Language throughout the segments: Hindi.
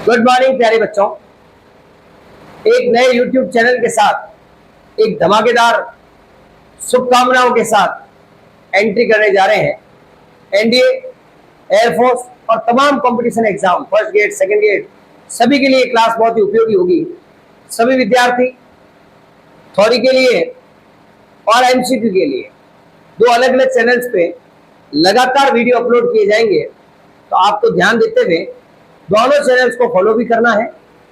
गुड मॉर्निंग प्यारे बच्चों। एक नए YouTube चैनल के साथ एक धमाकेदार शुभकामनाओं के साथ एंट्री करने जा रहे हैं। एनडीए, एयरफोर्स और तमाम competition exam, first grade, second grade, सभी के लिए क्लास बहुत ही उपयोगी होगी। सभी विद्यार्थी थ्योरी के लिए और एमसीक्यू के लिए दो अलग अलग चैनल्स पे लगातार वीडियो अपलोड किए जाएंगे, तो आपको ध्यान देते हुए दोनों चैनल्स को फॉलो भी करना है,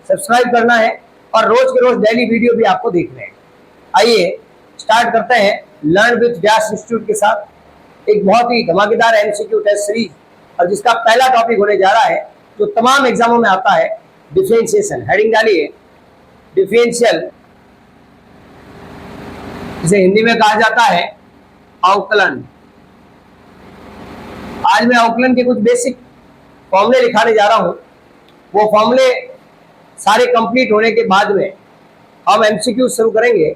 सब्सक्राइब करना है और रोज के रोज डेली वीडियो भी आपको देखने हैं। आइए स्टार्ट करते हैं लर्न विद व्यास इंस्टीट्यूट के साथ एक बहुत ही धमाकेदार एमसीक्यू टेस्ट सीरीज, और जिसका पहला टॉपिक होने जा रहा है जो तमाम एग्जामों में आता है, डिफरेंशिएशन। हेडिंग डालिए डिफरेंशियल, इसे हिंदी में कहा जाता है अवकलन। आज मैं अवकलन के कुछ बेसिक फॉर्मूले लिखाने जा रहा हूं। वो फॉर्मूले सारे कंप्लीट होने के बाद में हम एमसीक्यू शुरू करेंगे।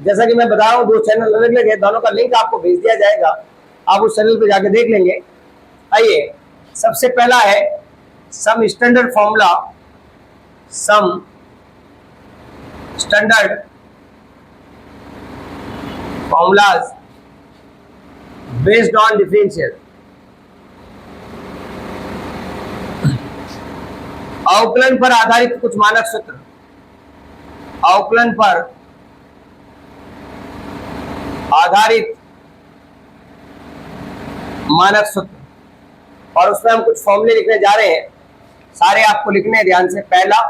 जैसा कि मैं बता रहा हूं, दो चैनल अलग अलग है, दोनों का लिंक आपको भेज दिया जाएगा, आप उस चैनल पे जाके देख लेंगे। आइए, सबसे पहला है some standard formula, some standard formulas based on differential. अवकलन पर आधारित कुछ मानक सूत्र, अवकलन पर आधारित मानक सूत्र, और उसमें हम कुछ फॉर्मूले लिखने जा रहे हैं। सारे आपको लिखने हैं ध्यान से। पहला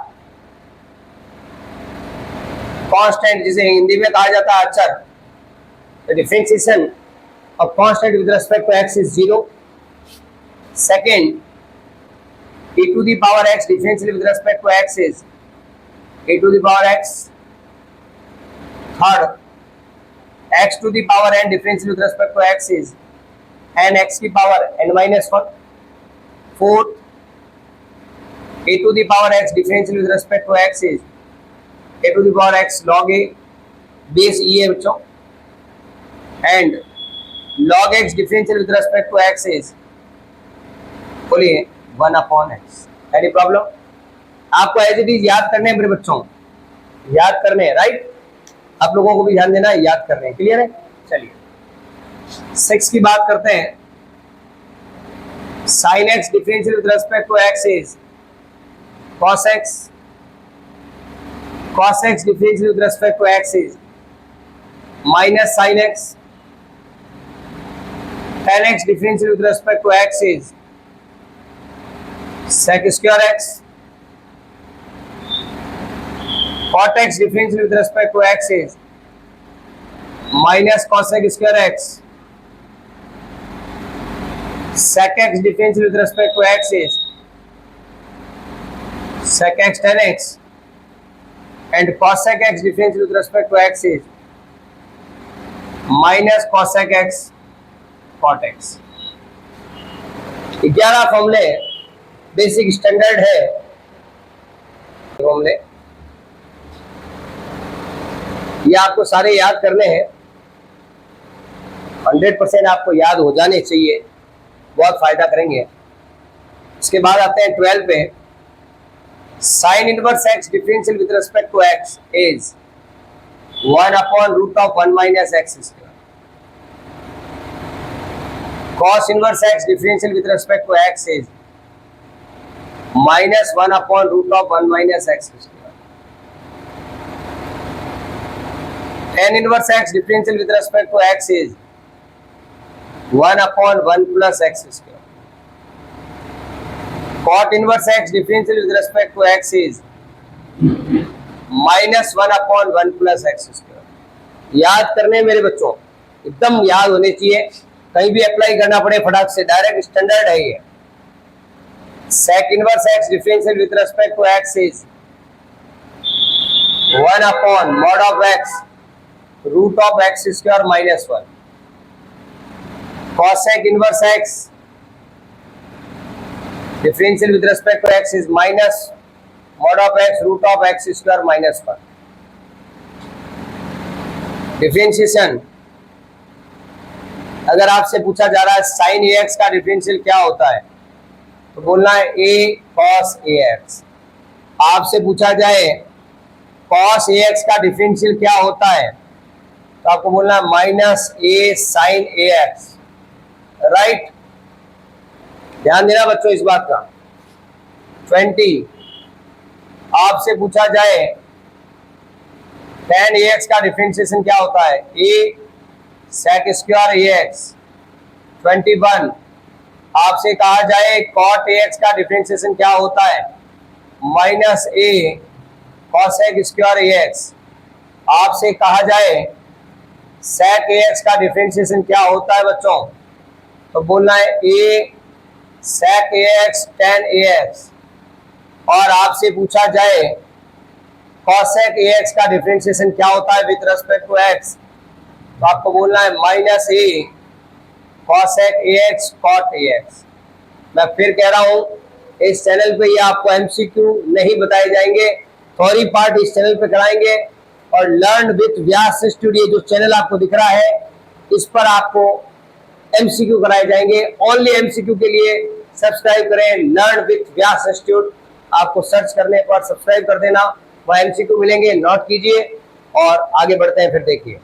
कांस्टेंट, जिसे हिंदी में कहा जाता है अचर, the differentiation of constant with respect to x is 0। Second, e to the power x differential with respect to x is e to the power x. Third, x to the power n differential with respect to x is n x की power n minus 1. Fourth, a to the power x differential with respect to x is a to the power x log a, base e है बच्चों, and log x differential with respect to x is, बोलिए, 1/x। Any problem? आपको एज इट इज याद करने हैं मेरे बच्चों, याद करने हैं, राइट? आप लोगों को भी ध्यान देना है, याद करने हैं। क्लियर है? चलिए 6 की बात करते हैं। sin x differential with respect to x is cos x, cos x differential with respect to x is minus sin x, tan x differential with respect to x is sec square x, cot x differential with respect to x is minus cosec square x, sec x differential with respect to x is sec x tan x, and cosec x differential with respect to x is minus cosec x cot x। 11 फॉर्मूले बेसिक स्टैंडर्ड है फॉर्मूले, ये आपको सारे याद करने हैं। 100% आपको याद हो जाने चाहिए, बहुत फायदा करेंगे। इसके बाद आते हैं 12 पे। Sine inverse x differential with respect to x is 1/√1 minus x square. Cos inverse x differential with respect to x is minus 1/√1 minus x square. Tan inverse x differential with respect to x is 1/1 plus x square. Cot inverse x differential with respect to x is minus 1/1 plus x square. याद करने मेरे बच्चों, एकदम याद होने चाहिए, कहीं भी अप्लाई करना पड़े फटाक से, डायरेक्ट स्टैंडर्ड है ये। sec inverse x differential with respect to x is 1/mod of x root of x square minus 1. Cosec inverse x differential with respect to x is minus mod of x root of x square minus 1. Differentiation, अगर आपसे पूछा जा रहा है sin ax का डिफरेंशियल क्या होता है, तो बोलना है a cos ax। आपसे पूछा जाए cos ax का डिफरेंशियल क्या होता है, तो आपको बोलना है माइनस ए साइन ax, राइट। ध्यान देना बच्चों इस बात का। 20 आपसे पूछा जाए tan ax का डिफरेंशिएशन क्या होता है, a sec स्क्वायर ax। 21 आपसे कहा जाए cot ax का डिफरेंशिएशन क्या होता है, माइनस ए cosec स्क्वायर ax। आपसे कहा जाए sec ax का डिफरेंशिएशन क्या होता है बच्चों, तो बोलना है a sec ax tan ax। और आपसे पूछा जाए cosec ax का डिफरेंशिएशन क्या होता है विद रेस्पेक्ट टू x, तो आपको बोलना है माइनस ए cosec ax cot ax। मैं फिर कह रहा हूं, इस चैनल पे ये आपको एमसीक्यू नहीं बताए जाएंगे, थ्योरी पार्ट इस चैनल पे कराएंगे। और लर्न विथ व्यास स्टूडियो जो चैनल आपको दिख रहा है, इस पर आपको एमसीक्यू कराए जाएंगे। ओनली एमसीक्यू के लिए सब्सक्राइब करें लर्न विथ व्यास इंस्टीट्यूट। आपको सर्च करने पर सब्सक्राइब कर देना, वह एमसीक्यू मिलेंगे, नोट कीजिए और आगे बढ़ते हैं। फिर देखिए